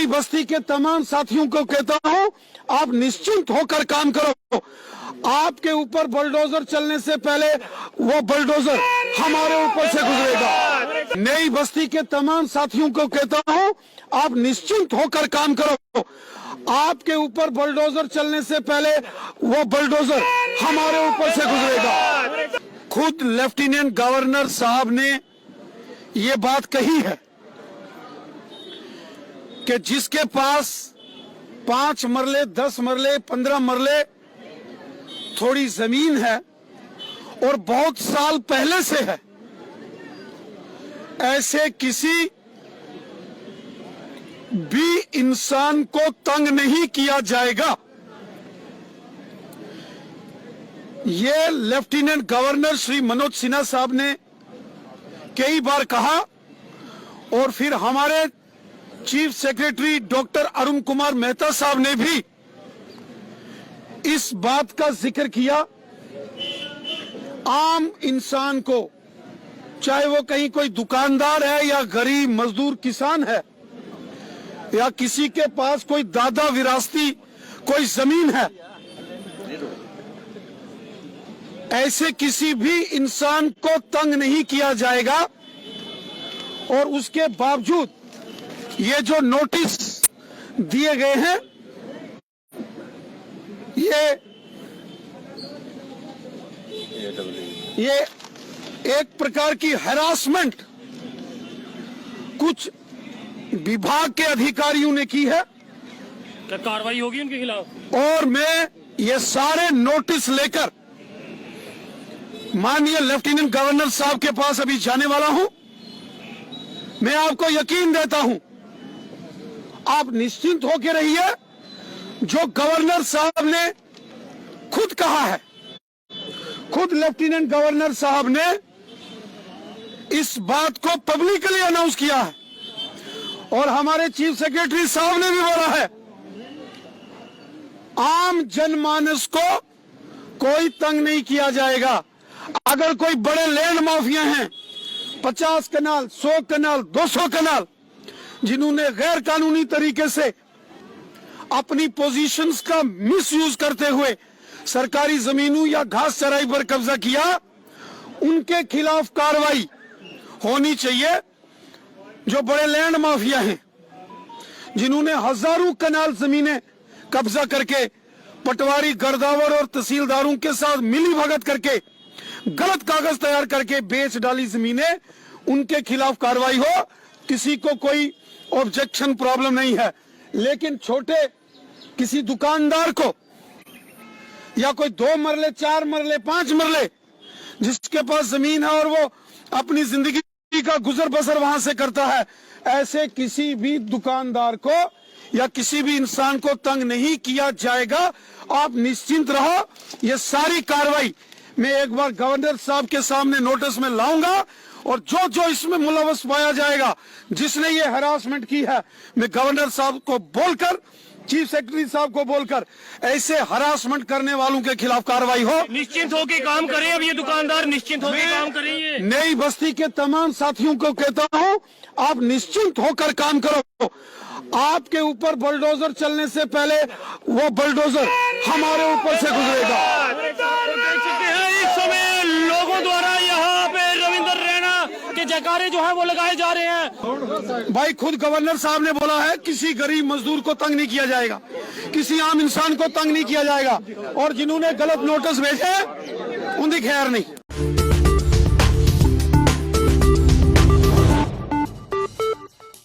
बस्ती के तमाम साथियों को कहता हूं, आप निश्चिंत होकर काम करो। आपके ऊपर बुलडोजर चलने से पहले वो बुलडोजर हमारे ऊपर से गुजरेगा। नई बस्ती के तमाम साथियों को कहता हूं, आप निश्चिंत होकर काम करो। आपके ऊपर बुलडोजर चलने से पहले वो बुलडोजर हमारे ऊपर से गुजरेगा। खुद लेफ्टिनेंट गवर्नर साहब ने ये बात कही है कि जिसके पास 5 मरले, 10 मरले, 15 मरले थोड़ी जमीन है और बहुत साल पहले से है, ऐसे किसी भी इंसान को तंग नहीं किया जाएगा। ये लेफ्टिनेंट गवर्नर श्री मनोज सिन्हा साहब ने कई बार कहा और फिर हमारे chief secretary doctor Arun Kumar Mehta साहब ने भी इस बात का जिक्र किया। आम इंसान को, चाहे वो कहीं कोई दुकानदार है या गरीब मजदूर किसान है या किसी के पास कोई दादा विरासती कोई जमीन है, ऐसे किसी भी इंसान को तंग नहीं किया जाएगा। और उसके बावजूद ये जो नोटिस दिए गए हैं, ये एक प्रकार की हैरासमेंट कुछ विभाग के अधिकारियों ने की है। क्या कार्रवाई होगी उनके खिलाफ? और मैं ये सारे नोटिस लेकर माननीय लेफ्टिनेंट गवर्नर साहब के पास अभी जाने वाला हूं। मैं आपको यकीन देता हूं, आप निश्चिंत होकर रहिए। जो गवर्नर साहब ने खुद कहा है, खुद लेफ्टिनेंट गवर्नर साहब ने इस बात को पब्लिकली अनाउंस किया है और हमारे चीफ सेक्रेटरी साहब ने भी बोला है, आम जनमानस को कोई तंग नहीं किया जाएगा। अगर कोई बड़े लैंड माफिया हैं, 50 कनाल, 100 कनाल, 200 कनाल, जिन्होंने गैर कानूनी तरीके से अपनी पोजीशंस का मिसयूज करते हुए सरकारी जमीनों या घास चराई पर कब्जा किया, उनके खिलाफ कार्रवाई होनी चाहिए। जो बड़े लैंड माफिया हैं, जिन्होंने हजारों कनाल जमीनें कब्जा करके पटवारी, गर्दावर और तहसीलदारों के साथ मिली भगत करके गलत कागज तैयार करके बेच डाली जमीनें, उनके खिलाफ कार्रवाई हो। किसी को कोई ऑब्जेक्शन प्रॉब्लम नहीं है। लेकिन छोटे किसी दुकानदार को या कोई 2 मरले, 4 मरले, 5 मरले जिसके पास जमीन है और वो अपनी जिंदगी का गुजर बसर वहां से करता है, ऐसे किसी भी दुकानदार को या किसी भी इंसान को तंग नहीं किया जाएगा। आप निश्चिंत रहो। ये सारी कार्रवाई मैं एक बार गवर्नर साहब के सामने नोटिस में लाऊंगा और जो जो इसमें मुलवस पाया जाएगा, जिसने ये हरासमेंट की है, मैं गवर्नर साहब को बोलकर, चीफ सेक्रेटरी साहब को बोलकर ऐसे हरासमेंट करने वालों के खिलाफ कार्रवाई हो। निश्चिंत होकर काम करें। अब ये दुकानदार निश्चिंत होकर काम करेंगे। नई बस्ती के तमाम साथियों को कहता हूं, आप निश्चिंत होकर काम करो। आपके ऊपर बुलडोजर चलने से पहले वो बुलडोजर हमारे ऊपर से गुजरेगा। देख सकते हैं इस समय लोगों द्वारा यहाँ पे रविंद्र रैना के जयकारे जो है वो लगाए जा रहे हैं। भाई खुद गवर्नर साहब ने बोला है, किसी गरीब मजदूर को तंग नहीं किया जाएगा, किसी आम इंसान को तंग नहीं किया जाएगा और जिन्होंने गलत नोटिस भेजे उनकी खैर नहीं।